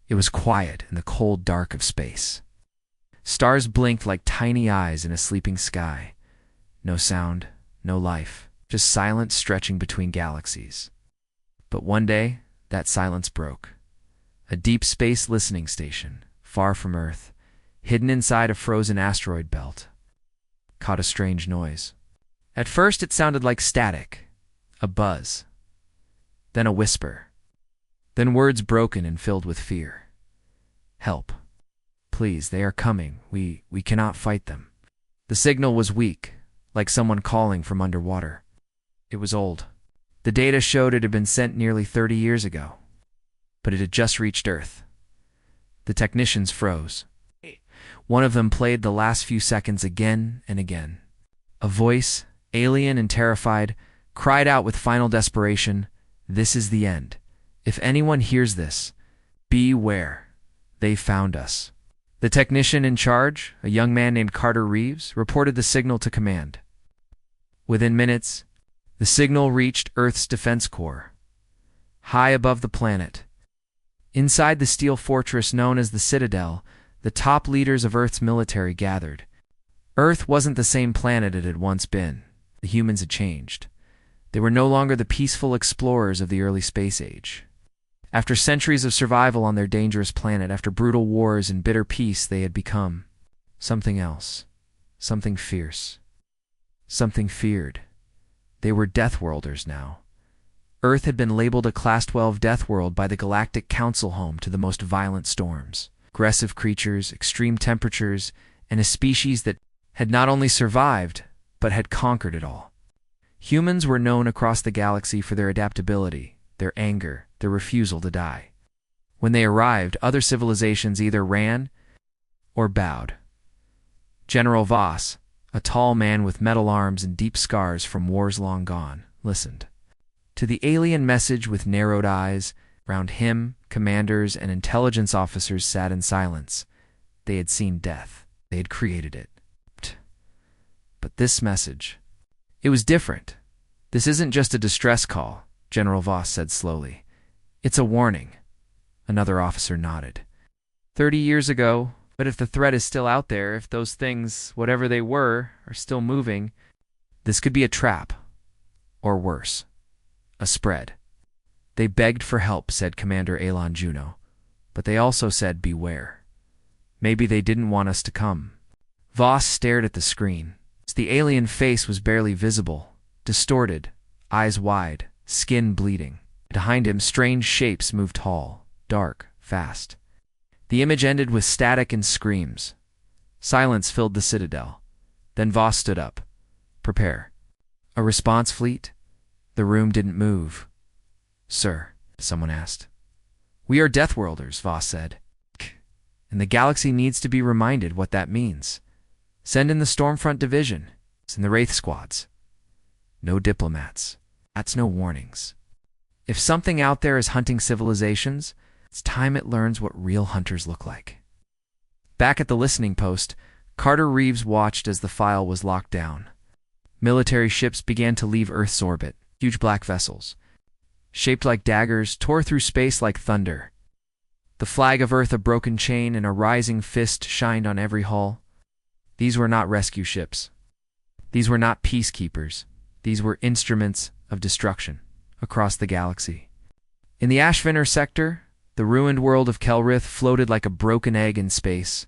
It was quiet in the cold dark of space. Stars blinked like tiny eyes in a sleeping sky. No sound, no life, just silence stretching between galaxies. But one day, that silence broke. A deep space listening station, far from Earth, hidden inside a frozen asteroid belt, caught a strange noise. At first it sounded like static, a buzz, then a whisper, then words broken and filled with fear. Help. Please, they are coming. We cannot fight them. The signal was weak, like someone calling from underwater. It was old. The data showed it had been sent nearly 30 years ago, but it had just reached Earth. The technicians froze. One of them played the last few seconds again and again. A voice, alien and terrified, cried out with final desperation, "This is the end. If anyone hears this, beware. They found us." The technician in charge, a young man named Carter Reeves, reported the signal to command. Within minutes, the signal reached Earth's defense core, high above the planet. Inside the steel fortress known as the Citadel, the top leaders of Earth's military gathered. Earth wasn't the same planet it had once been. The humans had changed. They were no longer the peaceful explorers of the early space age. After centuries of survival on their dangerous planet, after brutal wars and bitter peace, they had become something else, something fierce, something feared. They were Deathworlders now. Earth had been labeled a Class 12 death world by the Galactic Council, home to the most violent storms, aggressive creatures, extreme temperatures, and a species that had not only survived, but had conquered it all. Humans were known across the galaxy for their adaptability, their anger, their refusal to die. When they arrived, other civilizations either ran or bowed. General Voss, a tall man with metal arms and deep scars from wars long gone, listened. To the alien message with narrowed eyes, around him, commanders and intelligence officers sat in silence. They had seen death. They had created it. But this message, it was different. This isn't just a distress call, General Voss said slowly. It's a warning. Another officer nodded. 30 years ago, but if the threat is still out there, if those things, whatever they were, are still moving, this could be a trap. Or worse, a spread. They begged for help, said Commander Elon Juno, but they also said beware. Maybe they didn't want us to come. Voss stared at the screen. The alien face was barely visible, distorted, eyes wide, skin bleeding. Behind him, strange shapes moved tall, dark, fast. The image ended with static and screams. Silence filled the Citadel. Then Voss stood up. Prepare. A response fleet? The room didn't move. Sir, someone asked. We are Deathworlders, Voss said. And the galaxy needs to be reminded what that means. Send in the Stormfront Division and the Wraith Squads. No diplomats. That's no warnings. If something out there is hunting civilizations, it's time it learns what real hunters look like. Back at the listening post, Carter Reeves watched as the file was locked down. Military ships began to leave Earth's orbit. Huge black vessels, shaped like daggers, tore through space like thunder. The flag of Earth, a broken chain, and a rising fist shined on every hull. These were not rescue ships. These were not peacekeepers. These were instruments of destruction across the galaxy. In the Ashvinner sector, the ruined world of Kelrith floated like a broken egg in space.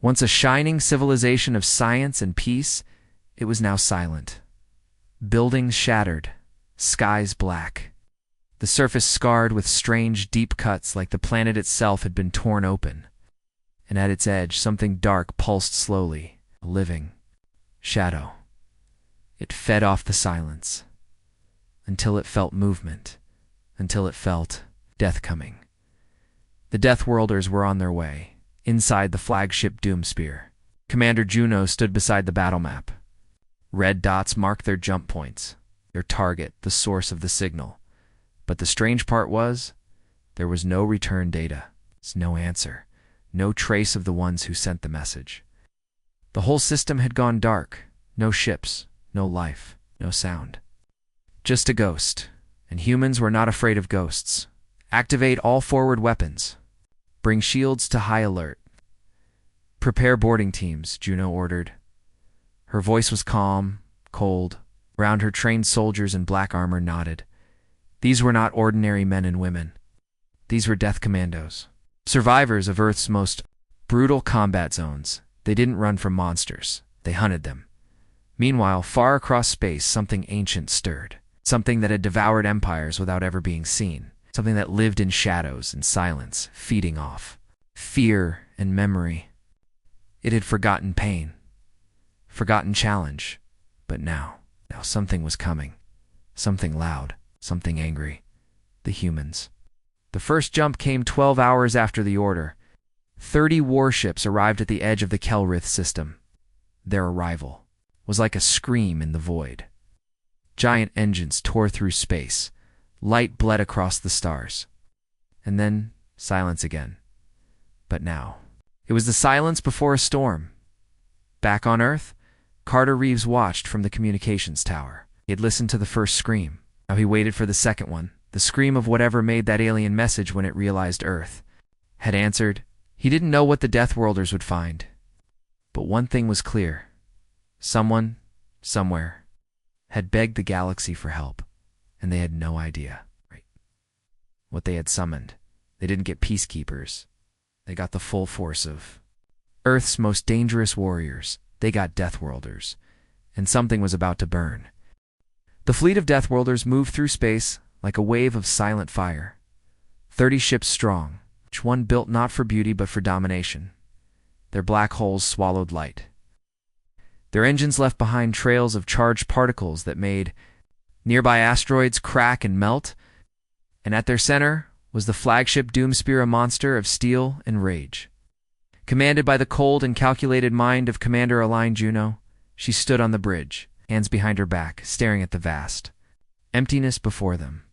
Once a shining civilization of science and peace, it was now silent. Buildings shattered, skies black. The surface scarred with strange, deep cuts like the planet itself had been torn open. And at its edge, something dark pulsed slowly, a living shadow. It fed off the silence, until it felt movement, until it felt death coming. The Deathworlders were on their way, inside the flagship Doomspear. Commander Juno stood beside the battle map. Red dots marked their jump points, their target, the source of the signal. But the strange part was, there was no return data, no answer. No trace of the ones who sent the message. The whole system had gone dark. No ships, no life, no sound. Just a ghost. And humans were not afraid of ghosts. Activate all forward weapons. Bring shields to high alert. Prepare boarding teams, Juno ordered. Her voice was calm, cold. Around her trained soldiers in black armor nodded. These were not ordinary men and women. These were death commandos. Survivors of Earth's most brutal combat zones. They didn't run from monsters. They hunted them. Meanwhile, far across space, something ancient stirred. Something that had devoured empires without ever being seen. Something that lived in shadows and silence, feeding off fear and memory. It had forgotten pain, forgotten challenge. But now something was coming. Something loud, something angry. The humans. The first jump came 12 hours after the order. 30 warships arrived at the edge of the Kelrith system. Their arrival was like a scream in the void. Giant engines tore through space. Light bled across the stars. And then silence again. But now, it was the silence before a storm. Back on Earth, Carter Reeves watched from the communications tower. He had listened to the first scream. Now he waited for the second one, the scream of whatever made that alien message when it realized Earth had answered. He didn't know what the Deathworlders would find. But one thing was clear. Someone, somewhere, had begged the galaxy for help, and they had no idea what they had summoned. They didn't get peacekeepers. They got the full force of Earth's most dangerous warriors. They got Deathworlders, and something was about to burn. The fleet of Deathworlders moved through space like a wave of silent fire. 30 ships strong, each one built not for beauty but for domination. Their black holes swallowed light. Their engines left behind trails of charged particles that made nearby asteroids crack and melt, and at their center was the flagship Doomspear, a monster of steel and rage. Commanded by the cold and calculated mind of Commander Aline Juno, she stood on the bridge, hands behind her back, staring at the vast emptiness before them.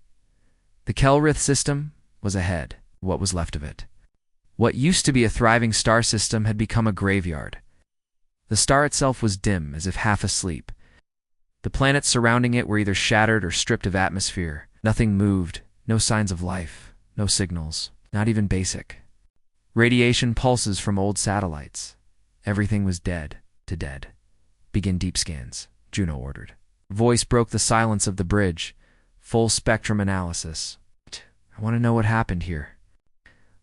The Kelrith system was ahead, what was left of it. What used to be a thriving star system had become a graveyard. The star itself was dim, as if half asleep. The planets surrounding it were either shattered or stripped of atmosphere. Nothing moved, no signs of life, no signals, not even basic. Radiation pulses from old satellites. Everything was dead to dead. Begin deep scans, Juno ordered. Voice broke the silence of the bridge. Full spectrum analysis. I want to know what happened here.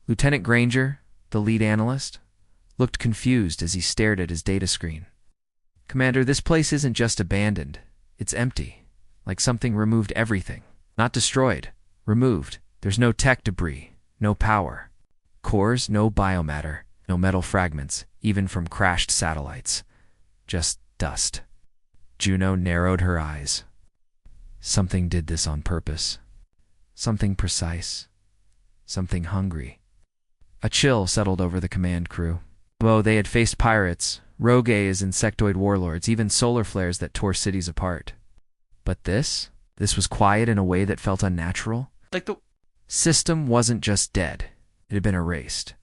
Lieutenant Granger, the lead analyst, looked confused as he stared at his data screen. Commander, this place isn't just abandoned. It's empty. Like something removed everything. Not destroyed. Removed. There's no tech debris. No power. Cores, no biomatter. No metal fragments, even from crashed satellites. Just dust. Juno narrowed her eyes. Something did this on purpose. Something precise. Something hungry. A chill settled over the command crew. Though they had faced pirates, rogue as insectoid warlords, even solar flares that tore cities apart. But this was quiet in a way that felt unnatural. Like the system wasn't just dead. It had been erased.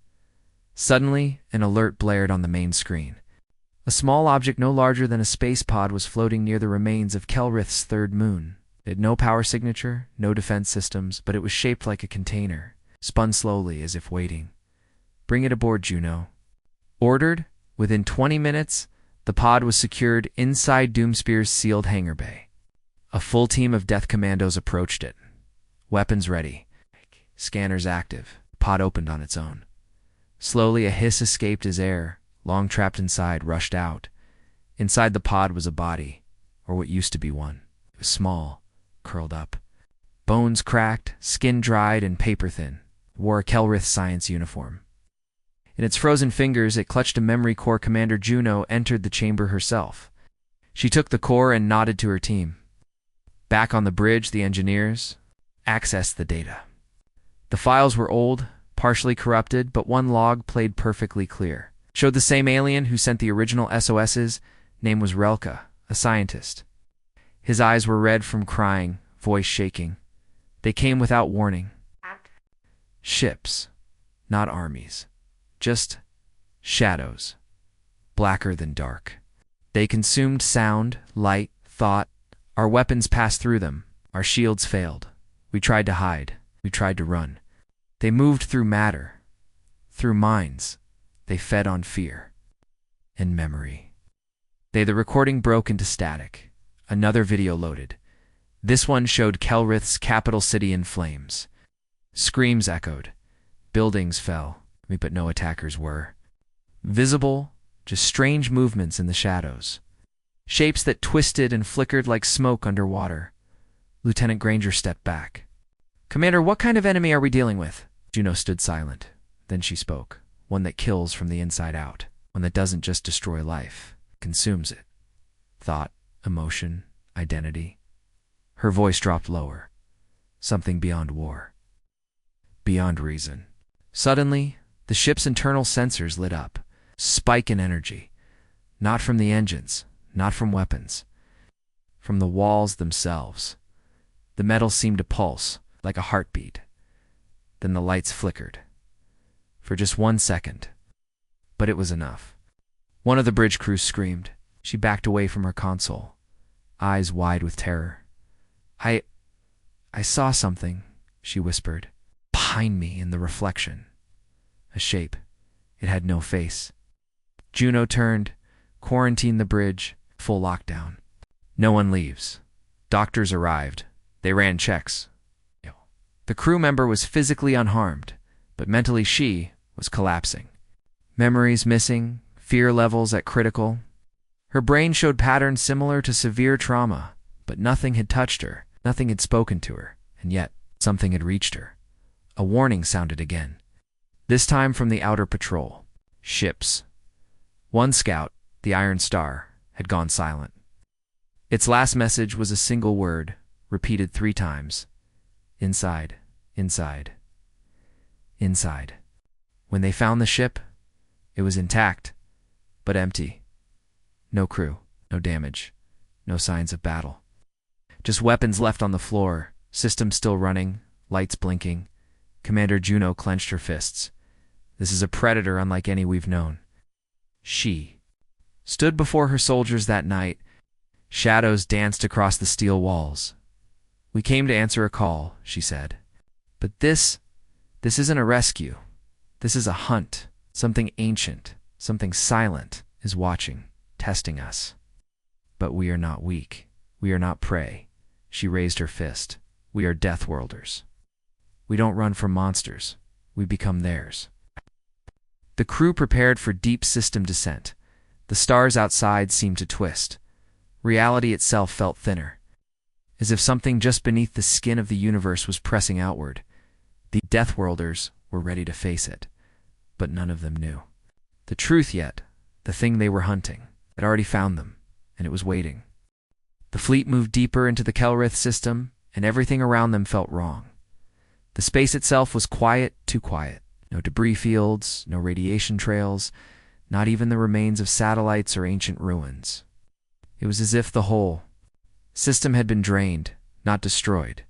Suddenly, an alert blared on the main screen. A small object no larger than a space pod was floating near the remains of Kelrith's third moon. It had no power signature, no defense systems, but it was shaped like a container, spun slowly as if waiting. Bring it aboard, Juno. Ordered, within 20 minutes, the pod was secured inside Doomspear's sealed hangar bay. A full team of death commandos approached it. Weapons ready. Scanners active. Pod opened on its own. Slowly, a hiss escaped as air, long trapped inside, rushed out. Inside the pod was a body, or what used to be one. It was small, curled up. Bones cracked, skin dried, and paper-thin. It wore a Kelrith science uniform. In its frozen fingers, it clutched a memory core. Commander Juno entered the chamber herself. She took the core and nodded to her team. Back on the bridge, the engineers accessed the data. The files were old, partially corrupted, but one log played perfectly clear. Showed the same alien who sent the original SOSs. Name was Relka, a scientist. His eyes were red from crying, voice shaking. They came without warning. Ships, not armies. Just shadows, blacker than dark. They consumed sound, light, thought. Our weapons passed through them. Our shields failed. We tried to hide. We tried to run. They moved through matter, Through minds, they fed on fear and memory. The recording broke into static. Another video loaded. This one showed Kelrith's capital city in flames. Screams echoed. Buildings fell, but no attackers were visible, just strange movements in the shadows. Shapes that twisted and flickered like smoke underwater. Lieutenant Granger stepped back. "Commander, what kind of enemy are we dealing with?" Juno stood silent. Then she spoke. "One that kills from the inside out. One that doesn't just destroy life, consumes it. Thought, emotion, identity." Her voice dropped lower. "Something beyond war. Beyond reason." Suddenly, the ship's internal sensors lit up. Spike in energy. Not from the engines, not from weapons. From the walls themselves. The metal seemed to pulse, like a heartbeat. Then the lights flickered. For just 1 second. But it was enough. One of the bridge crew screamed. She backed away from her console, eyes wide with terror. I saw something," she whispered. "Behind me in the reflection. A shape. It had no face." Juno turned, quarantined the bridge, full lockdown. No one leaves. Doctors arrived. They ran checks. The crew member was physically unharmed, but mentally she was collapsing. Memories missing, fear levels at critical. Her brain showed patterns similar to severe trauma, but nothing had touched her, nothing had spoken to her, and yet something had reached her. A warning sounded again, this time from the outer patrol. Ships. One scout, the Iron Star, had gone silent. Its last message was a single word, repeated 3 times. Inside, inside, inside. When they found the ship, it was intact, but empty. No crew, no damage, no signs of battle. Just weapons left on the floor, systems still running, lights blinking. Commander Juno clenched her fists. This is a predator unlike any we've known. She stood before her soldiers that night. Shadows danced across the steel walls. "We came to answer a call," she said. "But this isn't a rescue. This is a hunt. Something ancient, something silent is watching, testing us. But we are not weak. We are not prey." She raised her fist. "We are Deathworlders. We don't run from monsters. We become theirs." The crew prepared for deep system descent. The stars outside seemed to twist. Reality itself felt thinner, as if something just beneath the skin of the universe was pressing outward. The Deathworlders were ready to face it, but none of them knew the truth yet. The thing they were hunting had already found them, and it was waiting. The fleet moved deeper into the Kelrith system, and everything around them felt wrong. The space itself was quiet, too quiet. No debris fields, no radiation trails, not even the remains of satellites or ancient ruins. It was as if the whole system had been drained, not destroyed.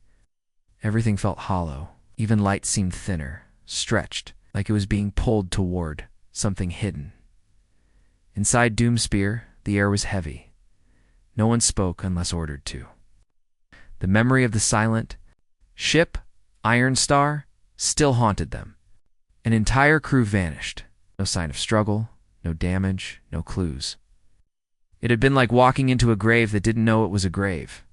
Everything felt hollow. Even light seemed thinner, stretched, like it was being pulled toward something hidden. Inside Doomspear, the air was heavy. No one spoke unless ordered to. The memory of the silent ship, Iron Star, still haunted them. An entire crew vanished. No sign of struggle, no damage, no clues. It had been like walking into a grave that didn't know it was a grave.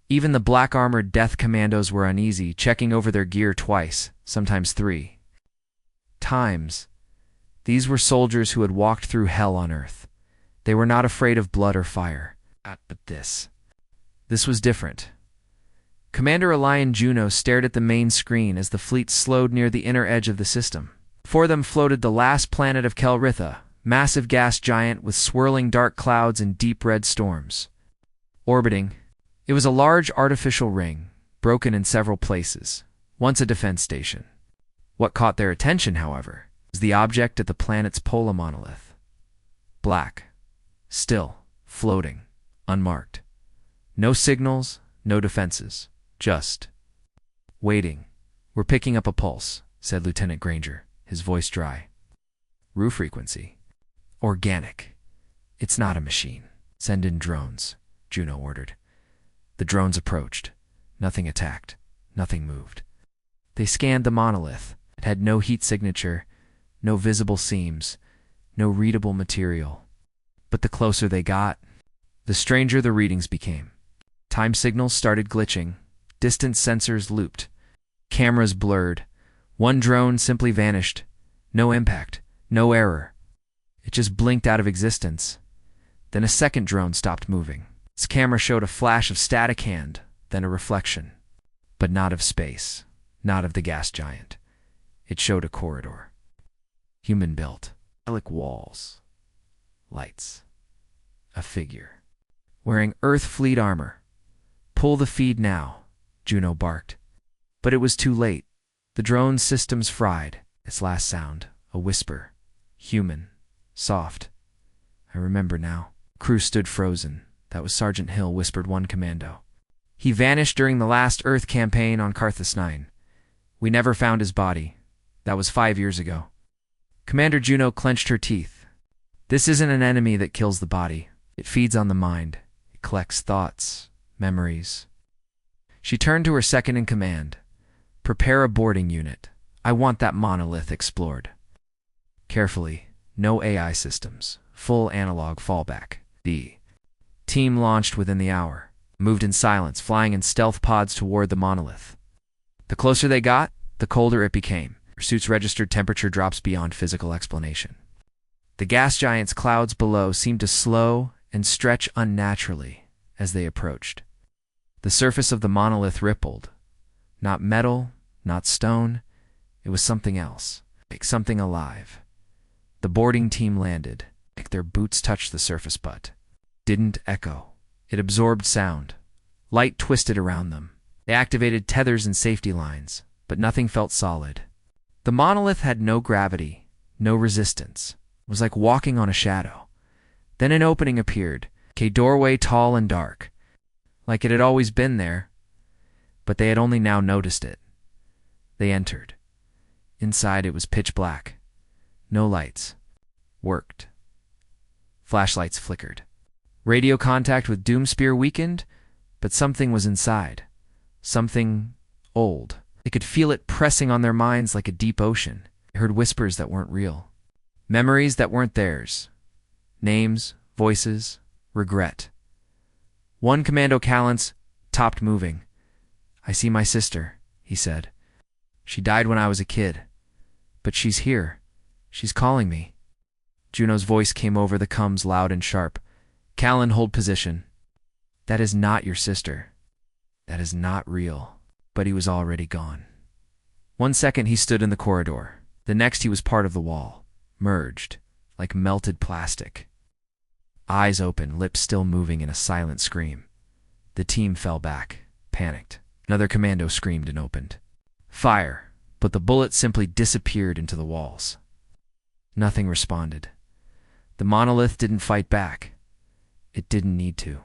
Even the black-armored death commandos were uneasy, checking over their gear twice, sometimes 3 times. These were soldiers who had walked through hell on Earth. They were not afraid of blood or fire. But this was different. Commander Elian Juno stared at the main screen as the fleet slowed near the inner edge of the system. Before them floated the last planet of Kelritha, massive gas giant with swirling dark clouds and deep red storms. Orbiting, it was a large artificial ring, broken in several places, once a defense station. What caught their attention, however, was the object at the planet's polar monolith. Black, still, floating, unmarked. No signals, no defenses, just waiting. "We're picking up a pulse," said Lieutenant Granger, his voice dry. "Roof frequency. Organic. It's not a machine. Send in drones," Juno ordered. The drones approached. Nothing attacked. Nothing moved. They scanned the monolith. It had no heat signature, no visible seams, no readable material. But the closer they got, the stranger the readings became. Time signals started glitching, distance sensors looped, cameras blurred. One drone simply vanished. No impact, no error. It just blinked out of existence. Then a second drone stopped moving. Its camera showed a flash of static hand, then a reflection. But not of space, not of the gas giant. It showed a corridor. Human-built, metallic walls, lights, a figure, wearing Earth fleet armor. "Pull the feed now," Juno barked. But it was too late. The drone's systems fried. Its last sound, a whisper, human, soft. I remember now. Crew stood frozen. That was Sergeant Hill, whispered one commando. "He vanished during the last Earth campaign on Carthus 9. We never found his body. That was 5 years ago." Commander Juno clenched her teeth. This isn't an enemy that kills the body. It feeds on the mind. It collects thoughts, memories. She turned to her second in command. "Prepare a boarding unit. I want that monolith explored." Carefully, no AI systems, full analog fallback. The team launched within the hour, moved in silence, flying in stealth pods toward the monolith. The closer they got, the colder it became. Their suits registered temperature drops beyond physical explanation. The gas giant's clouds below seemed to slow and stretch unnaturally as they approached. The surface of the monolith rippled. Not metal, not stone. It was something else, like something alive. The boarding team landed, like their boots touched the surface but didn't echo. It absorbed sound. Light twisted around them. They activated tethers and safety lines, but nothing felt solid. The monolith had no gravity, no resistance. It was like walking on a shadow. Then an opening appeared, a doorway tall and dark, like it had always been there, but they had only now noticed it. They entered. Inside it was pitch black. No lights. Worked. Flashlights flickered. Radio contact with Doomspear weakened, but something was inside. Something old. They could feel it pressing on their minds like a deep ocean. They heard whispers that weren't real. Memories that weren't theirs. Names, voices, regret. One Commando Callance topped moving. "I see my sister," he said. "She died when I was a kid. But she's here. She's calling me." Juno's voice came over the coms loud and sharp. "Callan, hold position. That is not your sister. That is not real." But he was already gone. 1 second he stood in the corridor. The next he was part of the wall, merged, like melted plastic. Eyes open, lips still moving in a silent scream. The team fell back, panicked. Another commando screamed and opened. Fire, but the bullet simply disappeared into the walls. Nothing responded. The monolith didn't fight back. It didn't need to.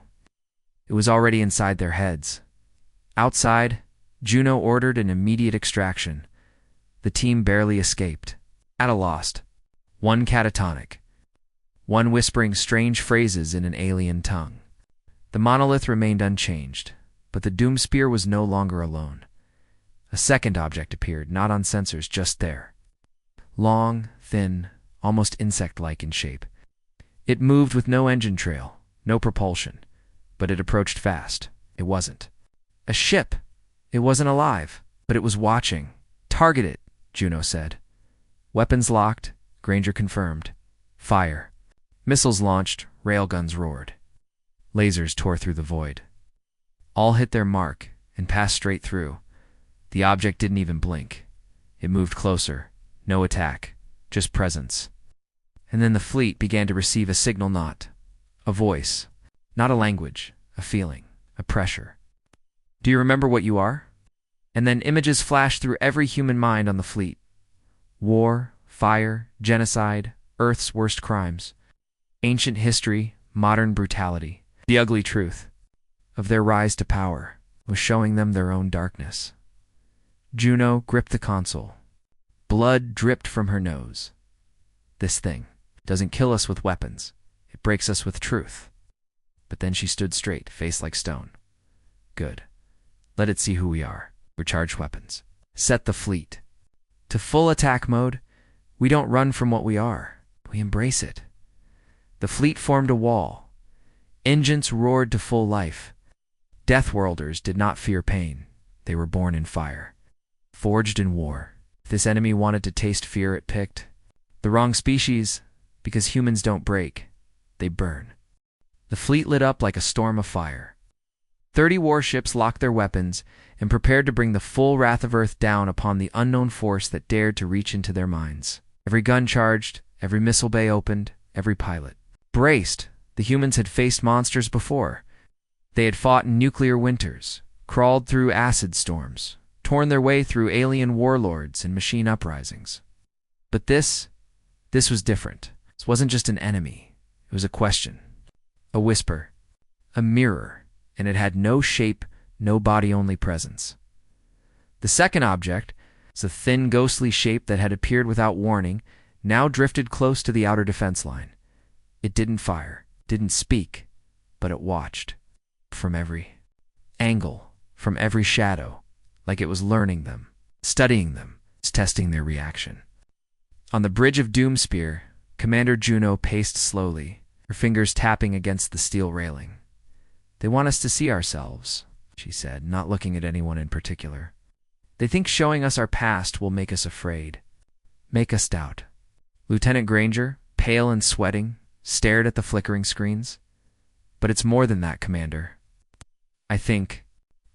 It was already inside their heads. Outside, Juno ordered an immediate extraction. The team barely escaped. At a loss. One catatonic. One whispering strange phrases in an alien tongue. The monolith remained unchanged, but the Doomspear was no longer alone. A second object appeared, not on sensors, just there. Long, thin, almost insect-like in shape. It moved with no engine trail, no propulsion, but it approached fast. It wasn't a ship. It wasn't alive, but it was watching. "Target it," Juno said. Weapons locked, Granger confirmed. Fire. Missiles launched, railguns roared. Lasers tore through the void. All hit their mark and passed straight through. The object didn't even blink. It moved closer. No attack, just presence. And then the fleet began to receive a signal, not a voice, not a language, a feeling, a pressure. "Do you remember what you are?" And then images flashed through every human mind on the fleet. War, fire, genocide, Earth's worst crimes. Ancient history, modern brutality. The ugly truth of their rise to power was showing them their own darkness. Juno gripped the console. Blood dripped from her nose. "This thing doesn't kill us with weapons. It breaks us with truth." But then she stood straight, face like stone. "Good. Let it see who we are. Recharge weapons. Set the fleet to full attack mode. We don't run from what we are. We embrace it. The fleet formed a wall. Engines roared to full life. Deathworlders did not fear pain. They were born in fire, forged in war. If this enemy wanted to taste fear, it picked the wrong species, because humans don't break, they burn. The fleet lit up like a storm of fire. 30 warships locked their weapons and prepared to bring the full wrath of Earth down upon the unknown force that dared to reach into their minds. Every gun charged, every missile bay opened, every pilot braced. The humans had faced monsters before. They had fought in nuclear winters, crawled through acid storms, torn their way through alien warlords and machine uprisings. But this was different. This wasn't just an enemy. It was a question, a whisper, a mirror, and it had no shape, no body, only presence. The second object was a thin, ghostly shape that had appeared without warning, now drifted close to the outer defense line. It didn't fire, didn't speak, but it watched. From every angle, from every shadow, like it was learning them, studying them, testing their reaction. On the bridge of Doomspear, Commander Juno paced slowly, her fingers tapping against the steel railing. "They want us to see ourselves," she said, not looking at anyone in particular. "They think showing us our past will make us afraid, make us doubt." Lieutenant Granger, pale and sweating, stared at the flickering screens. "But it's more than that, Commander. I think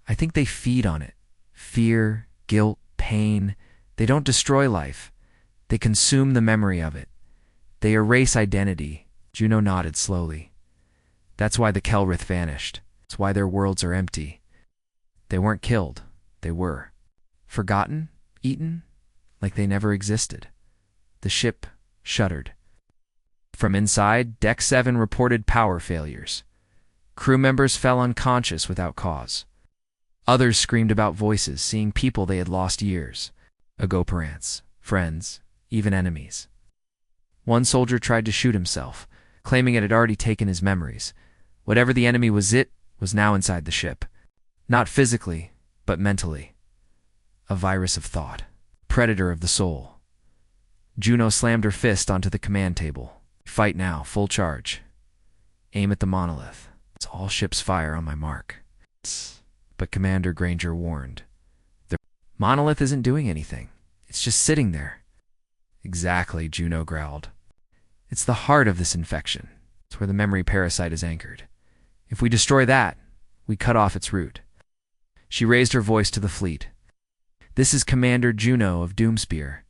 they feed on it. Fear, guilt, pain. They don't destroy life. They consume the memory of it. They erase identity." Juno nodded slowly. "That's why the Kelrith vanished. That's why their worlds are empty. They weren't killed. They were forgotten, eaten, like they never existed." The ship shuddered. From inside, Deck 7 reported power failures. Crew members fell unconscious without cause. Others screamed about voices, seeing people they had lost years ago, parents, friends, even enemies. One soldier tried to shoot himself, claiming it had already taken his memories. Whatever the enemy was, it was now inside the ship. Not physically, but mentally. A virus of thought. Predator of the soul. Juno slammed her fist onto the command table. "Fight now, full charge. Aim at the monolith. It's all ships fire on my mark." But Commander Granger warned. "The monolith isn't doing anything. It's just sitting there." "Exactly," Juno growled. "It's the heart of this infection. It's where the memory parasite is anchored. If we destroy that, we cut off its root." She raised her voice to the fleet. "This is Commander Juno of Doomspear.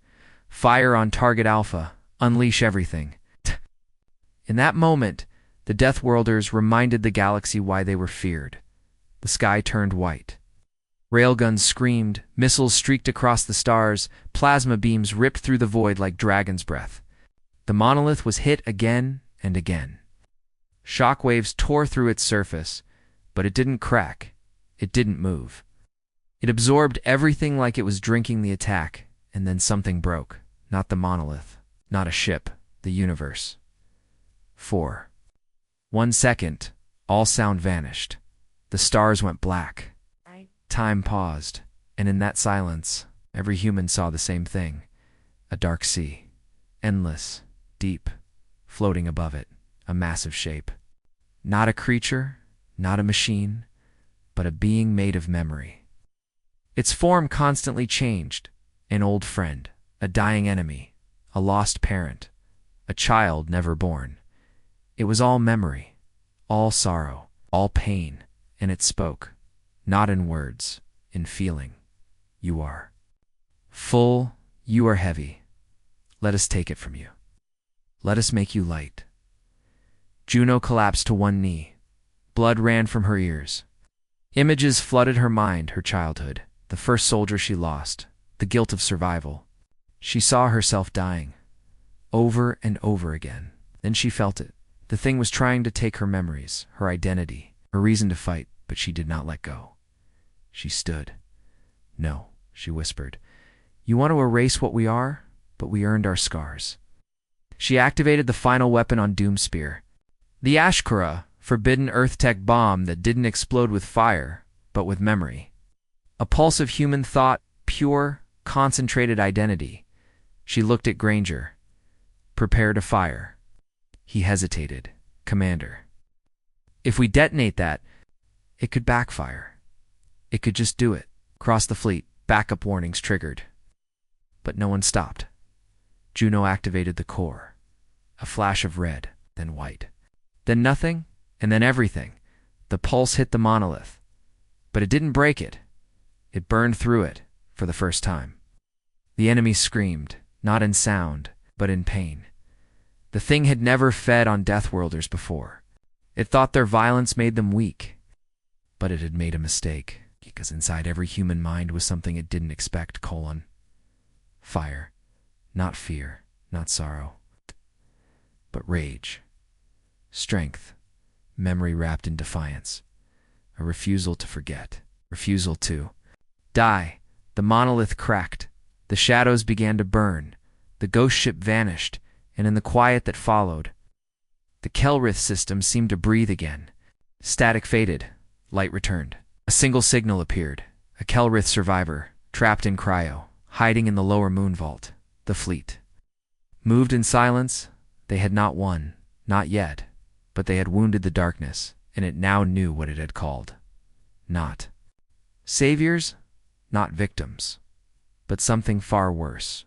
Fire on target Alpha. Unleash everything." In that moment, the Deathworlders reminded the galaxy why they were feared. The sky turned white. Railguns screamed, missiles streaked across the stars, plasma beams ripped through the void like dragon's breath. The monolith was hit again and again. Shockwaves tore through its surface, but it didn't crack. It didn't move. It absorbed everything like it was drinking the attack, and then something broke. Not the monolith, not a ship, the universe. 4. 1 second, all sound vanished. The stars went black. Time paused, and in that silence, every human saw the same thing. A dark sea. Endless, deep, floating above it, a massive shape. Not a creature, not a machine, but a being made of memory. Its form constantly changed. An old friend, a dying enemy, a lost parent, a child never born. It was all memory, all sorrow, all pain, and it spoke, not in words, in feeling. "You are full, you are heavy. Let us take it from you. Let us make you light." Juno collapsed to one knee. Blood ran from her ears. Images flooded her mind, her childhood, the first soldier she lost, the guilt of survival. She saw herself dying, over and over again. Then she felt it. The thing was trying to take her memories, her identity, her reason to fight, but she did not let go. She stood. "No," she whispered. "You want to erase what we are, but we earned our scars." She activated the final weapon on Doomspear. The Ashkara, forbidden Earth-tech bomb that didn't explode with fire, but with memory. A pulse of human thought, pure, concentrated identity. She looked at Granger. Prepare to fire. He hesitated. Commander. If we detonate that, it could backfire. It could just do it. Across the fleet, backup warnings triggered. But no one stopped. Juno activated the core. A flash of red, then white. Then nothing, and then everything. The pulse hit the monolith. But it didn't break it. It burned through it, for the first time. The enemy screamed, not in sound, but in pain. The thing had never fed on Deathworlders before. It thought their violence made them weak. But it had made a mistake, because inside every human mind was something it didn't expect, fire. Not fear, not sorrow, but rage. Strength, memory wrapped in defiance. A refusal to forget, refusal to die. The monolith cracked. The shadows began to burn. The ghost ship vanished, and in the quiet that followed, the Kelrith system seemed to breathe again. Static faded. Light returned. A single signal appeared. A Kelrith survivor, trapped in cryo, hiding in the lower moon vault. The fleet moved in silence. They had not won, not yet, but they had wounded the darkness, and it now knew what it had called. Not saviors, not victims, but something far worse.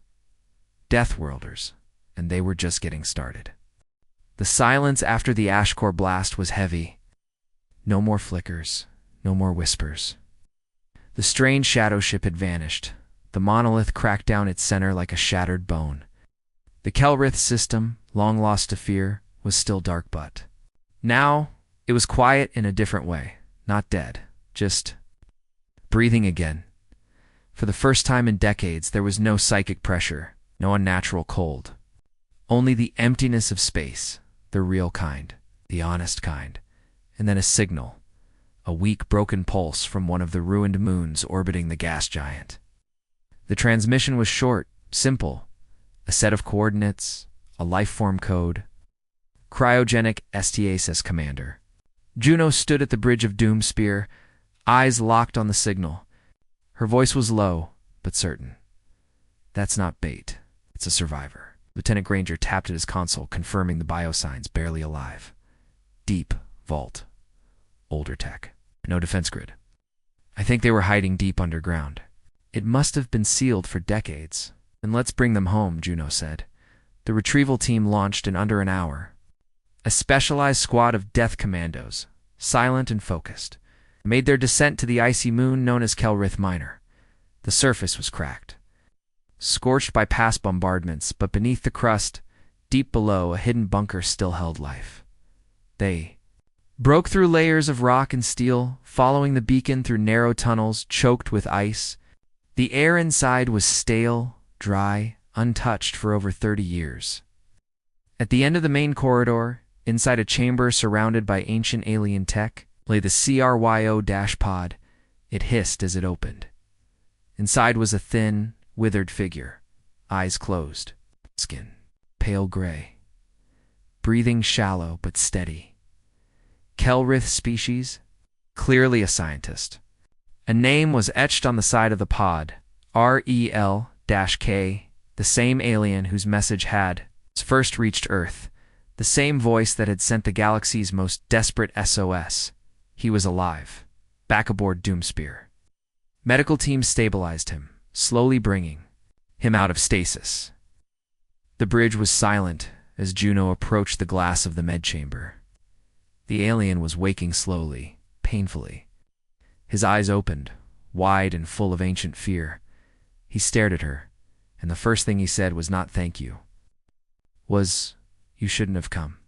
Deathworlders, and they were just getting started. The silence after the Ashcore blast was heavy. No more flickers, no more whispers. The strange shadow ship had vanished. The monolith cracked down its center like a shattered bone. The Kelrith system, long lost to fear, was still dark, but now it was quiet in a different way. Not dead, just breathing again. For the first time in decades, there was no psychic pressure, no unnatural cold. Only the emptiness of space, the real kind, the honest kind, and then a signal, a weak, broken pulse from one of the ruined moons orbiting the gas giant. The transmission was short, simple, a set of coordinates, a life-form code. Cryogenic STASIS Commander. Juno stood at the bridge of Doomspear, eyes locked on the signal. Her voice was low, but certain. That's not bait. It's a survivor. Lieutenant Granger tapped at his console, confirming the biosigns, barely alive. Deep vault. Older tech. No defense grid. I think they were hiding deep underground. It must have been sealed for decades. And let's bring them home, Juno said. The retrieval team launched in under an hour. A specialized squad of death commandos, silent and focused, made their descent to the icy moon known as Kelrith Minor. The surface was cracked, scorched by past bombardments, but beneath the crust, deep below, a hidden bunker still held life. They broke through layers of rock and steel, following the beacon through narrow tunnels choked with ice. The air inside was stale, dry, untouched for over 30 years. At the end of the main corridor, inside a chamber surrounded by ancient alien tech, lay the CRYO-pod. It hissed as it opened. Inside was a thin, withered figure, eyes closed, skin pale gray, breathing shallow but steady. Kelrith species, clearly a scientist. A name was etched on the side of the pod, REL-K, the same alien whose message had first reached Earth, the same voice that had sent the galaxy's most desperate SOS. He was alive, back aboard Doomspear. Medical teams stabilized him, slowly bringing him out of stasis. The bridge was silent as Juno approached the glass of the med chamber. The alien was waking slowly, painfully. His eyes opened, wide and full of ancient fear. He stared at her, and the first thing he said was not thank you. You shouldn't have come.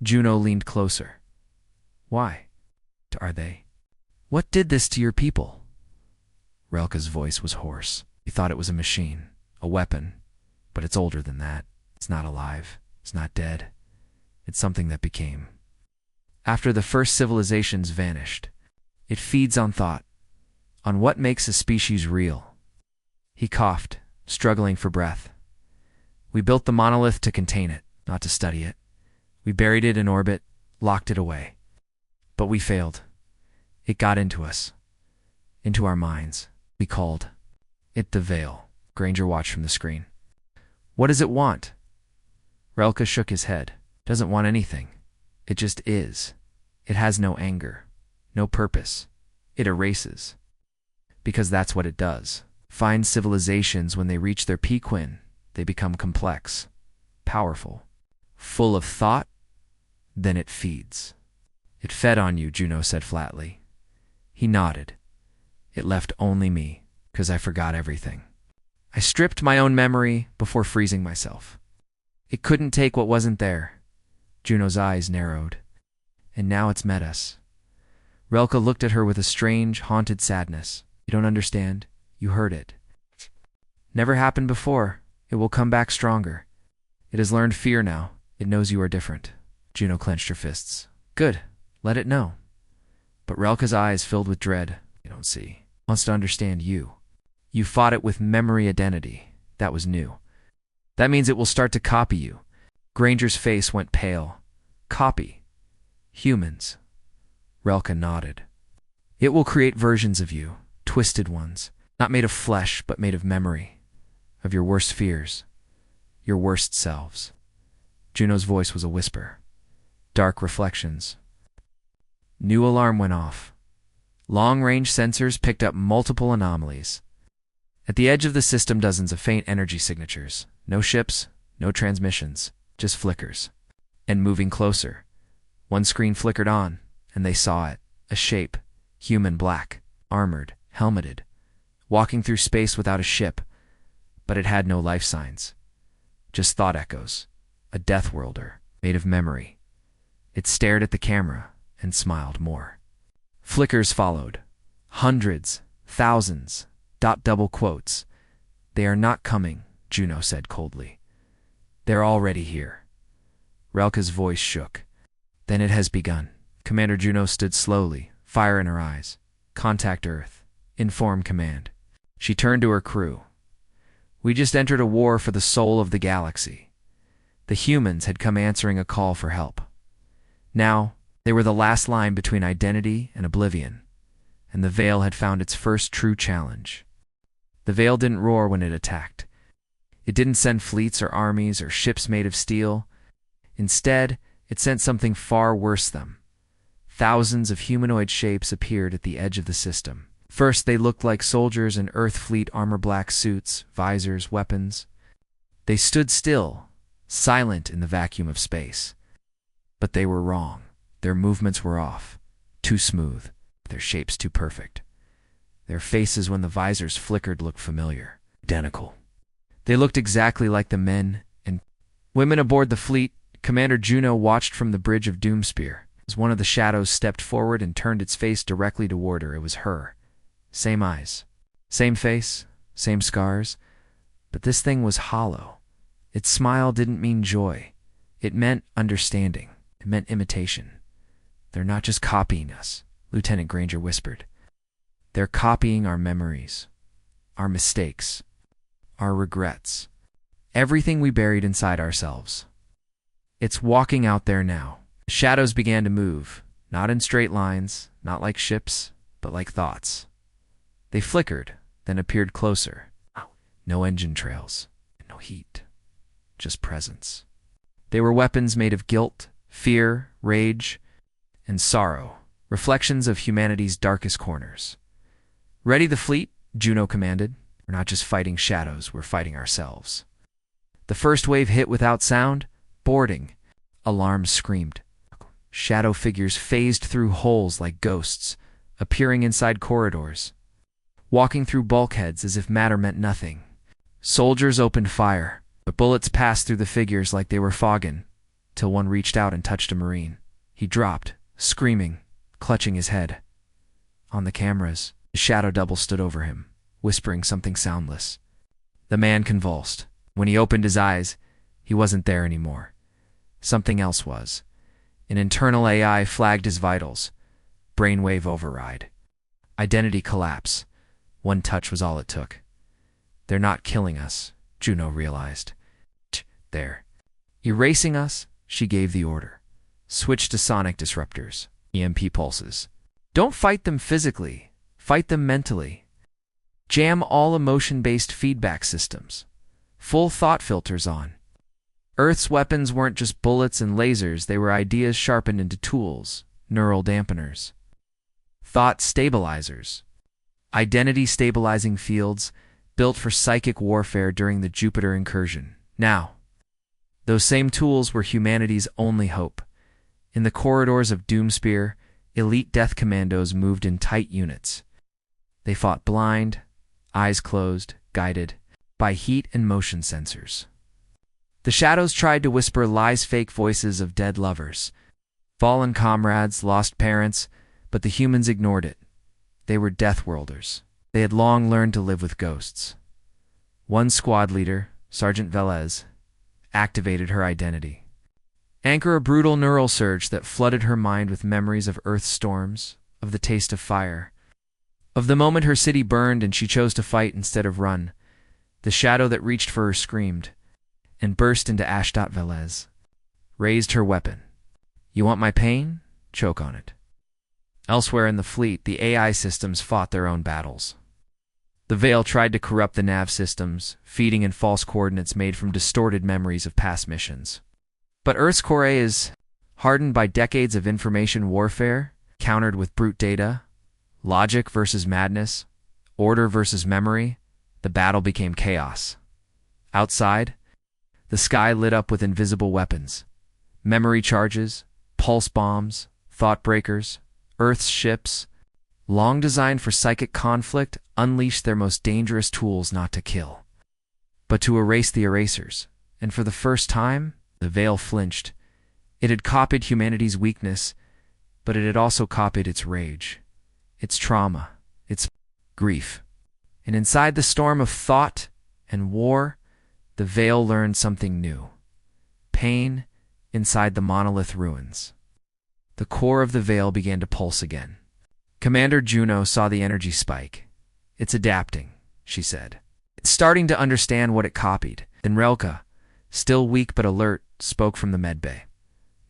Juno leaned closer. Why? Are they? What did this to your people? Relka's voice was hoarse. He thought it was a machine, a weapon, but it's older than that. It's not alive. It's not dead. It's something that became. After the first civilizations vanished, it feeds on thought, on what makes a species real. He coughed, struggling for breath. We built the monolith to contain it, not to study it. We buried it in orbit, locked it away. But we failed. It got into us, into our minds. We called it the Veil. Granger watched from the screen. What does it want? Relka shook his head. Doesn't want anything. It just is. It has no anger, no purpose. It erases. Because that's what it does. Fine civilizations, when they reach their peak, when they become complex, powerful, full of thought, then it feeds. It fed on you, Juno said flatly. He nodded. It left only me, because I forgot everything. I stripped my own memory before freezing myself. It couldn't take what wasn't there. Juno's eyes narrowed. And now it's met us. Relka looked at her with a strange, haunted sadness. You don't understand. You heard it. Never happened before. It will come back stronger. It has learned fear now. It knows you are different. Juno clenched her fists. Good. Let it know. But Relka's eyes filled with dread. You don't see. Wants to understand you. You fought it with memory identity. That was new. That means it will start to copy you. Granger's face went pale. Copy. Humans. Relka nodded. It will create versions of you, twisted ones, not made of flesh, but made of memory, of your worst fears, your worst selves. Juno's voice was a whisper. Dark reflections. New alarm went off. Long-range sensors picked up multiple anomalies. At the edge of the system, dozens of faint energy signatures. No ships, no transmissions, just flickers. And moving closer. One screen flickered on, and they saw it. A shape, human, black, armored, helmeted, walking through space without a ship. But it had no life signs. Just thought echoes. A Deathworlder, made of memory. It stared at the camera and smiled more. Flickers followed. Hundreds, thousands, double quotes. They are not coming, Juno said coldly. They're already here. Relka's voice shook. Then it has begun. Commander Juno stood slowly, fire in her eyes. Contact Earth. Inform command. She turned to her crew. We just entered a war for the soul of the galaxy. The humans had come answering a call for help. Now, they were the last line between identity and oblivion, and the Veil had found its first true challenge. The Veil didn't roar when it attacked. It didn't send fleets or armies or ships made of steel. Instead, it sent something far worse than them. Thousands of humanoid shapes appeared at the edge of the system. First, they looked like soldiers in Earth fleet armor-black suits, visors, weapons. They stood still, silent in the vacuum of space. But they were wrong. Their movements were off, too smooth, their shapes too perfect. Their faces, when the visors flickered, looked familiar, identical. They looked exactly like the men and women aboard the fleet. Commander Juno watched from the bridge of Doomspear. As one of the shadows stepped forward and turned its face directly toward her, it was her. Same eyes, same face, same scars. But this thing was hollow. Its smile didn't mean joy. It meant understanding. It meant imitation. They're not just copying us, Lieutenant Granger whispered. They're copying our memories, our mistakes, our regrets, everything we buried inside ourselves. It's walking out there now. Shadows began to move, not in straight lines, not like ships, but like thoughts. They flickered, then appeared closer. No engine trails, no heat, just presence. They were weapons made of guilt, fear, rage, and sorrow, reflections of humanity's darkest corners. Ready the fleet, Juno commanded. We're not just fighting shadows, we're fighting ourselves. The first wave hit without sound. Boarding. Alarms screamed. Shadow figures phased through holes like ghosts, appearing inside corridors, walking through bulkheads as if matter meant nothing. Soldiers opened fire, but bullets passed through the figures like they were fogging, till one reached out and touched a Marine. He dropped, screaming, clutching his head. On the cameras, the shadow double stood over him, whispering something soundless. The man convulsed. When he opened his eyes, he wasn't there anymore. Something else was. An internal AI flagged his vitals. Brainwave override. Identity collapse. One touch was all it took. They're not killing us, Juno realized. They're erasing us, she gave the order. Switch to sonic disruptors, EMP pulses. Don't fight them physically, fight them mentally. Jam all emotion-based feedback systems. full thought filters on. Earth's weapons weren't just bullets and lasers, they were ideas sharpened into tools, neural dampeners, thought stabilizers, identity stabilizing fields built for psychic warfare during the Jupiter incursion. Now, those same tools were humanity's only hope. In the corridors of Doomspear, elite death commandos moved in tight units. They fought blind, eyes closed, guided by heat and motion sensors. The shadows tried to whisper lies, fake voices of dead lovers, fallen comrades, lost parents, but the humans ignored it. They were Deathworlders. They had long learned to live with ghosts. One squad leader, Sergeant Velez, activated her identity. Anchor a brutal neural surge that flooded her mind with memories of Earth's storms, of the taste of fire, of the moment her city burned and she chose to fight instead of run. The shadow that reached for her screamed and burst into ash. Velez raised her weapon. You want my pain? Choke on it. Elsewhere in the fleet, the AI systems fought their own battles. The Veil tried to corrupt the nav systems, feeding in false coordinates made from distorted memories of past missions. But Earth's core is hardened by decades of information warfare, countered with brute data, logic versus madness, order versus memory. The battle became chaos. Outside, the sky lit up with invisible weapons, memory charges, pulse bombs, thought breakers. Earth's ships, long designed for psychic conflict, unleashed their most dangerous tools not to kill, but to erase the erasers. And for the first time, the Veil flinched. It had copied humanity's weakness, but it had also copied its rage, its trauma, its grief. And inside the storm of thought and war, the Veil learned something new. Pain inside the monolith ruins. The core of the Veil began to pulse again. Commander Juno saw the energy spike. It's adapting, she said. It's starting to understand what it copied. Then Relka, still weak but alert, spoke from the medbay.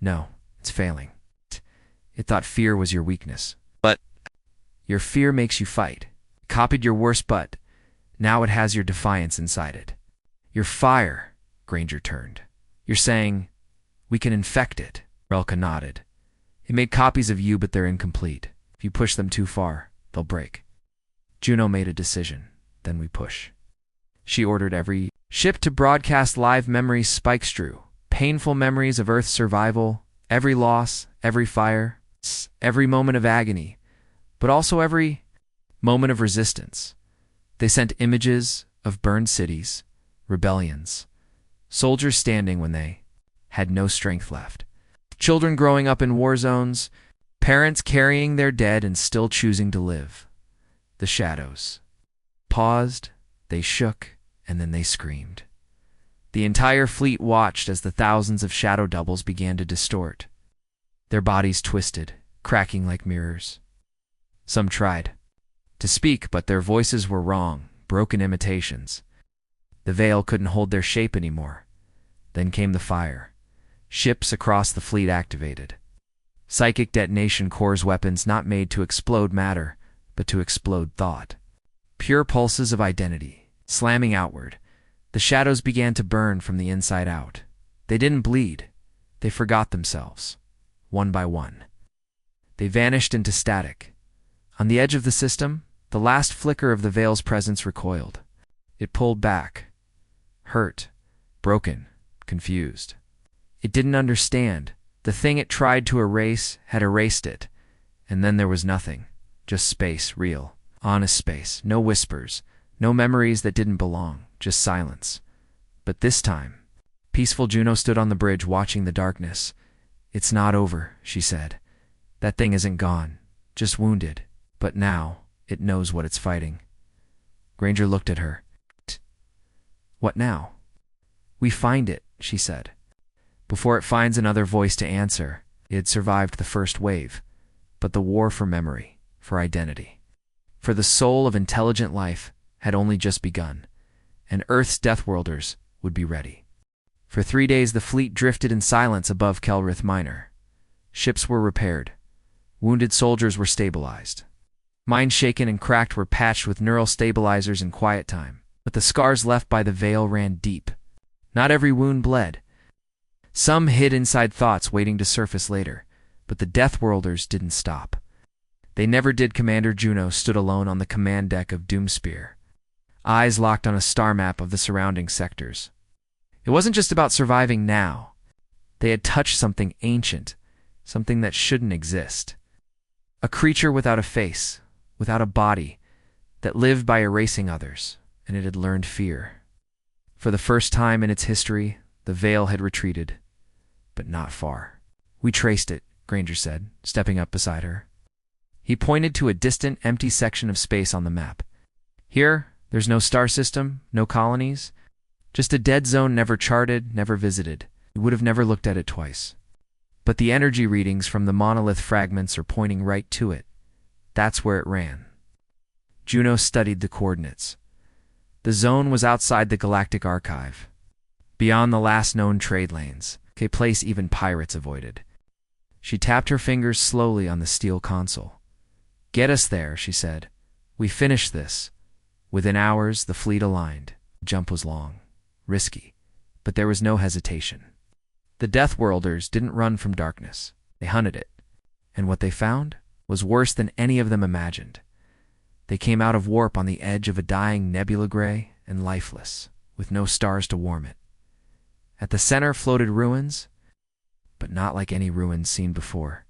No, it's failing. It thought fear was your weakness. But your fear makes you fight. It copied your worst, but now it has your defiance inside it. Your fire, Granger turned. You're saying, we can infect it. Relka nodded. It made copies of you, but they're incomplete. If you push them too far, they'll break. Juno made a decision. Then we push. She ordered every ship to broadcast live memories spikes drew. Painful memories of Earth's survival, every loss, every fire, every moment of agony, but also every moment of resistance. They sent images of burned cities, rebellions, soldiers standing when they had no strength left. Children growing up in war zones, parents carrying their dead and still choosing to live. The shadows paused, they shook, and then they screamed. The entire fleet watched as the thousands of shadow doubles began to distort. Their bodies twisted, cracking like mirrors. Some tried to speak, but their voices were wrong, broken imitations. The Veil couldn't hold their shape anymore. Then came the fire. Ships across the fleet activated. Psychic detonation cores, weapons not made to explode matter, but to explode thought. Pure pulses of identity, slamming outward. The shadows began to burn from the inside out. They didn't bleed. They forgot themselves, one by one. They vanished into static. On the edge of the system, the last flicker of the Veil's presence recoiled. It pulled back, hurt, broken, confused. It didn't understand. The thing it tried to erase had erased it. And then there was nothing. Just space, real, honest space. No whispers, no memories that didn't belong, just silence. But this time, peaceful Juno stood on the bridge watching the darkness. It's not over, she said. That thing isn't gone, just wounded. But now, it knows what it's fighting. Granger looked at her. What now? We find it, she said. Before it finds another voice to answer, it had survived the first wave, but the war for memory, for identity, for the soul of intelligent life had only just begun, and Earth's Deathworlders would be ready. For 3 days the fleet drifted in silence above Kelrith Minor. Ships were repaired. Wounded soldiers were stabilized. Minds shaken and cracked were patched with neural stabilizers in quiet time. but the scars left by the veil ran deep. Not every wound bled. Some hid inside thoughts waiting to surface later, but the Deathworlders didn't stop. They never did. Commander Juno stood alone on the command deck of Doomspear, eyes locked on a star map of the surrounding sectors. It wasn't just about surviving now. They had touched something ancient, something that shouldn't exist. A creature without a face, without a body, that lived by erasing others, and it had learned fear. For the first time in its history, the veil had retreated, but not far. "We traced it," Granger said, stepping up beside her. He pointed to a distant, empty section of space on the map. "Here, there's no star system, no colonies, just a dead zone never charted, never visited. You would have never looked at it twice. But the energy readings from the monolith fragments are pointing right to it. That's where it ran." Juno studied the coordinates. The zone was outside the galactic archive, beyond the last known trade lanes, a place even pirates avoided. She tapped her fingers slowly on the steel console. "Get us there," she said. "We finished this." Within hours, the fleet aligned. The jump was long, risky, but there was no hesitation. The Deathworlders didn't run from darkness. They hunted it. And what they found was worse than any of them imagined. They came out of warp on the edge of a dying nebula, gray and lifeless, with no stars to warm it. At the center floated ruins, but not like any ruins seen before.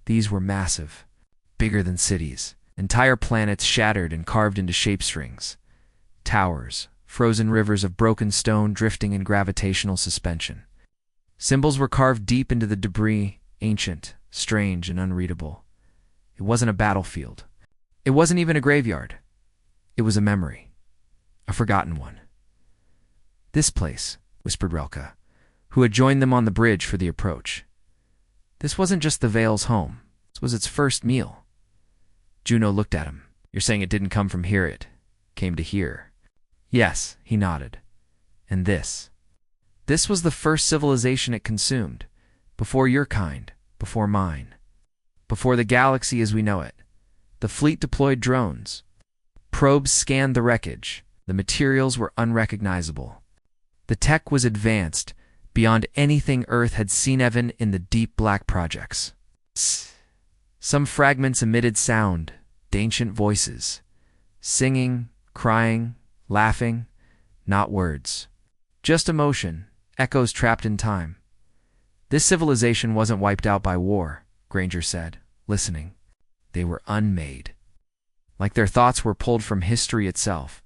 These were massive, bigger than cities, entire planets shattered and carved into shapestrings. Towers, frozen rivers of broken stone drifting in gravitational suspension. Symbols were carved deep into the debris, ancient, strange, and unreadable. It wasn't a battlefield. It wasn't even a graveyard. It was a memory. A forgotten one. "This place," whispered Relka, who had joined them on the bridge for the approach. "This wasn't just the Veil's home. This was its first meal." Juno looked at him. "You're saying it didn't come from here, it came to here?" "Yes," he nodded. "And this was the first civilization it consumed. Before your kind, before mine. Before the galaxy as we know it. The fleet deployed drones. Probes scanned the wreckage. The materials were unrecognizable. The tech was advanced, beyond anything Earth had seen even in the deep black projects. Some fragments emitted sound, ancient voices. Singing, crying, laughing, not words. Just emotion, echoes trapped in time. "This civilization wasn't wiped out by war," Granger said, listening. "They were unmade. Like their thoughts were pulled from history itself,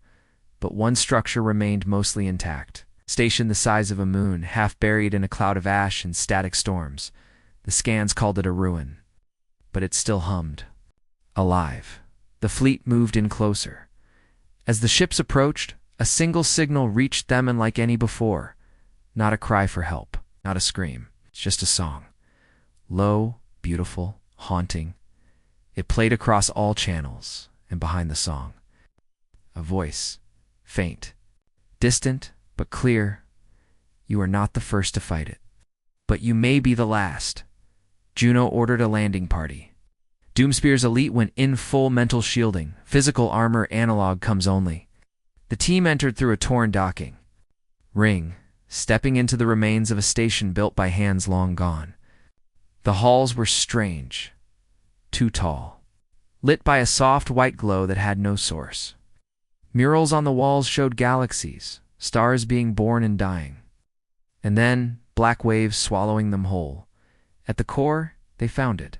but one structure remained mostly intact. Stationed the size of a moon, half buried in a cloud of ash and static storms. The scans called it a ruin. But it still hummed. Alive. The fleet moved in closer. As the ships approached, a single signal reached them, and like any before. Not a cry for help, not a scream. It's just a song. Low, beautiful, haunting. It played across all channels, and behind the song, a voice, faint, distant, but clear. "You are not the first to fight it, but you may be the last." Juno ordered a landing party. Doomspear's elite went in full mental shielding. Physical armor analog comes only. The team entered through a torn docking ring, stepping into the remains of a station built by hands long gone. The halls were strange, too tall, lit by a soft white glow that had no source. Murals on the walls showed galaxies, stars being born and dying. And then, black waves swallowing them whole. At the core, they found it.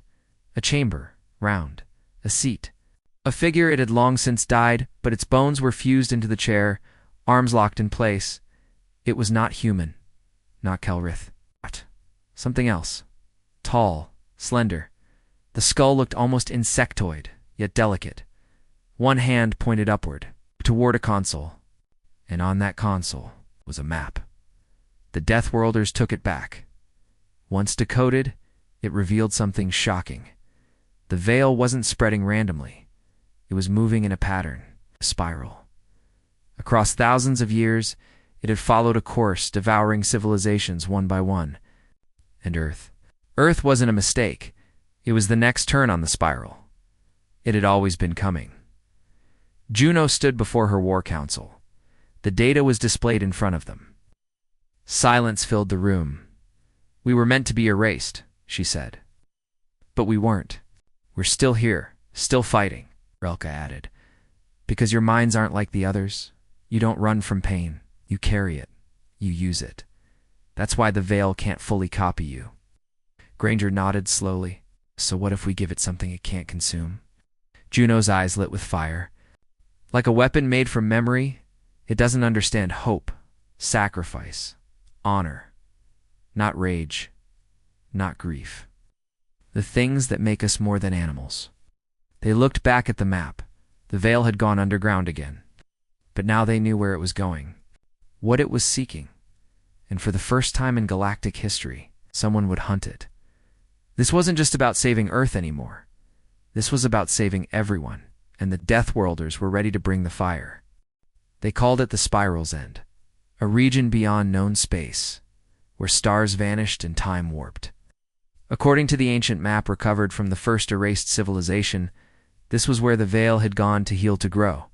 A chamber, round, a seat. A figure. It had long since died, but its bones were fused into the chair, arms locked in place. It was not human, not Kelrith. Something else. Tall, slender. The skull looked almost insectoid, yet delicate. One hand pointed upward, toward a console. And on that console was a map. The Deathworlders took it back. Once decoded, it revealed something shocking. The veil wasn't spreading randomly. It was moving in a pattern, a spiral. Across thousands of years, it had followed a course, devouring civilizations one by one. And Earth. Earth wasn't a mistake. It was the next turn on the spiral. It had always been coming. Juno stood before her war council. The data was displayed in front of them. Silence filled the room. "We were meant to be erased," she said. "But we weren't. We're still here, still fighting," Relka added. "Because your minds aren't like the others. You don't run from pain. You carry it. You use it. That's why the veil can't fully copy you." Granger nodded slowly. "So what if we give it something it can't consume?" Juno's eyes lit with fire. "Like a weapon made from memory, it doesn't understand hope, sacrifice, honor. Not rage, not grief. The things that make us more than animals." They looked back at the map. The veil had gone underground again. But now they knew where it was going, what it was seeking. And for the first time in galactic history, someone would hunt it. This wasn't just about saving Earth anymore. This was about saving everyone, and the Deathworlders were ready to bring the fire. They called it the Spiral's End, a region beyond known space, where stars vanished and time warped. According to the ancient map recovered from the first erased civilization, this was where the veil had gone to heal to grow.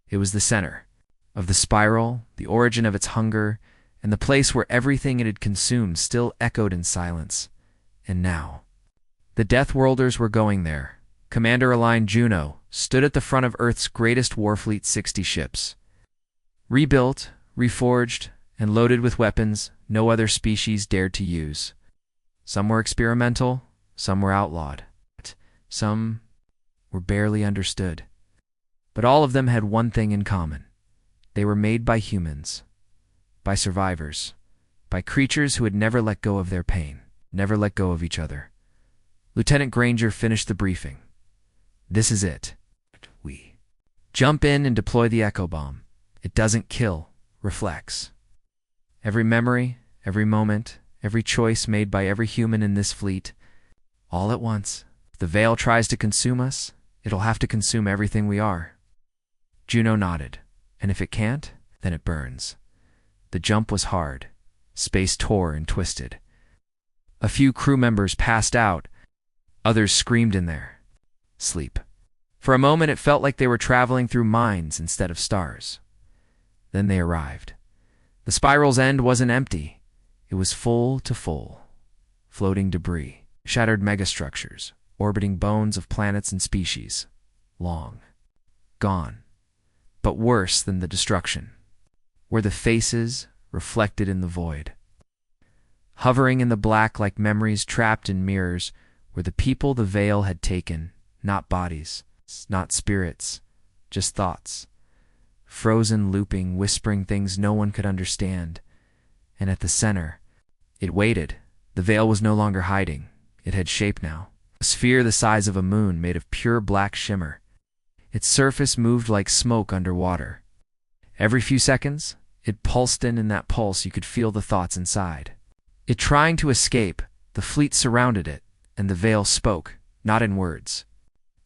It was the center of the spiral, the origin of its hunger, and the place where everything it had consumed still echoed in silence. And now, the Deathworlders were going there. Commander-aligned Juno stood at the front of Earth's greatest warfleet, 60 ships. Rebuilt, reforged, and loaded with weapons no other species dared to use. Some were experimental, some were outlawed, some were barely understood. But all of them had one thing in common. They were made by humans, by survivors, by creatures who had never let go of their pain, never let go of each other. Lieutenant Granger finished the briefing. "This is it. We jump in and deploy the echo bomb. It doesn't kill, reflects. Every memory, every moment, every choice made by every human in this fleet, all at once. If the veil tries to consume us, it'll have to consume everything we are." Juno nodded. "And if it can't, then it burns." The jump was hard. Space tore and twisted. A few crew members passed out. Others screamed in their sleep. For a moment it felt like they were traveling through mines instead of stars. Then they arrived. The spiral's end wasn't empty. It was full to full. Floating debris, shattered megastructures, orbiting bones of planets and species. Long gone. But worse than the destruction were the faces reflected in the void. Hovering in the black like memories trapped in mirrors were the people the veil had taken, not bodies, not spirits, just thoughts. Frozen, looping, whispering things no one could understand. And at the center, it waited. The veil was no longer hiding. It had shape now. A sphere the size of a moon made of pure black shimmer. Its surface moved like smoke underwater. Every few seconds, it pulsed in that pulse you could feel the thoughts inside. It trying to escape, the fleet surrounded it, and the veil spoke, not in words,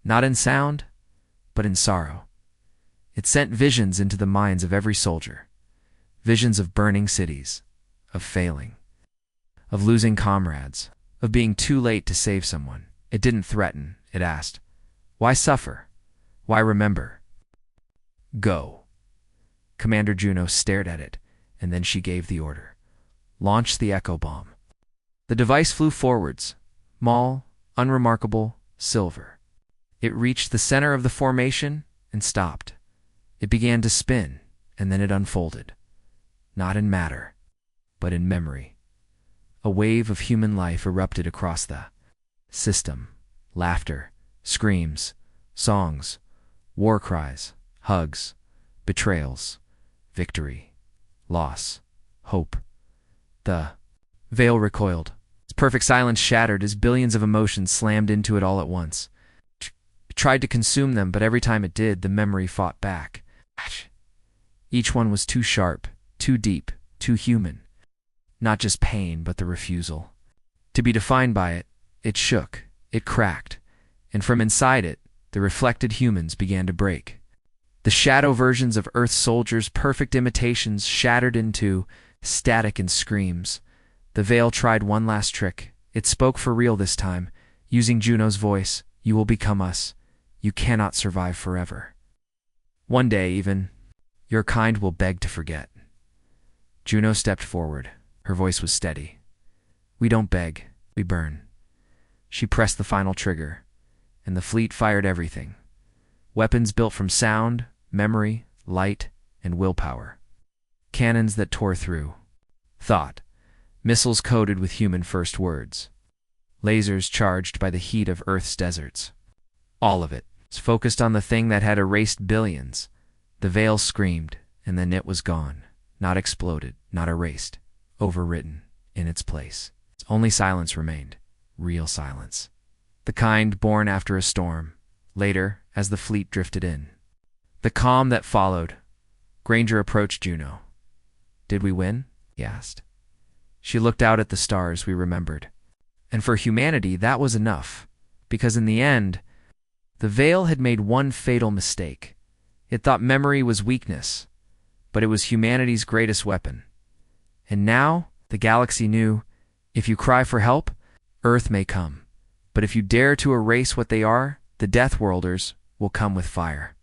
not in sound, but in sorrow. It sent visions into the minds of every soldier. Visions of burning cities, of failing, of losing comrades, of being too late to save someone. It didn't threaten, it asked. Why suffer? Why remember? Go. Commander Juno stared at it, and then she gave the order. Launch the echo bomb. The device flew forwards, small, unremarkable, silver. It reached the center of the formation and stopped. It began to spin, and then it unfolded. Not in matter, but in memory. A wave of human life erupted across the system. Laughter, screams, songs, war cries, hugs, betrayals, victory, loss, hope. The veil recoiled. Its perfect silence shattered as billions of emotions slammed into it all at once. It tried to consume them, but every time it did, the memory fought back. Each one was too sharp, too deep, too human. Not just pain, but the refusal to be defined by it. It shook, it cracked, and from inside it, the reflected humans began to break. The shadow versions of Earth's soldiers, perfect imitations, shattered into static and screams. The veil tried one last trick. It spoke for real this time, using Juno's voice. You will become us. You cannot survive forever. One day, even, Your kind will beg to forget. Juno stepped forward. Her voice was steady. We don't beg, we burn. She pressed the final trigger, and the fleet fired everything. Weapons built from sound, memory, light, and willpower. Cannons that tore through thought. Missiles coded with human first words. Lasers charged by the heat of Earth's deserts. All of it was focused on the thing that had erased billions. The veil screamed, and then it was gone. Not exploded, not erased, overwritten in its place. Only silence remained. Real silence. The kind born after a storm. Later, as the fleet drifted in. The calm that followed. Granger approached Juno. Did we win? He asked. She looked out at the stars we remembered. And for humanity, that was enough. Because in the end, the Veil had made one fatal mistake. It thought memory was weakness, but it was humanity's greatest weapon. And now, the galaxy knew, if you cry for help, Earth may come. But if you dare to erase what they are, the Deathworlders will come with fire.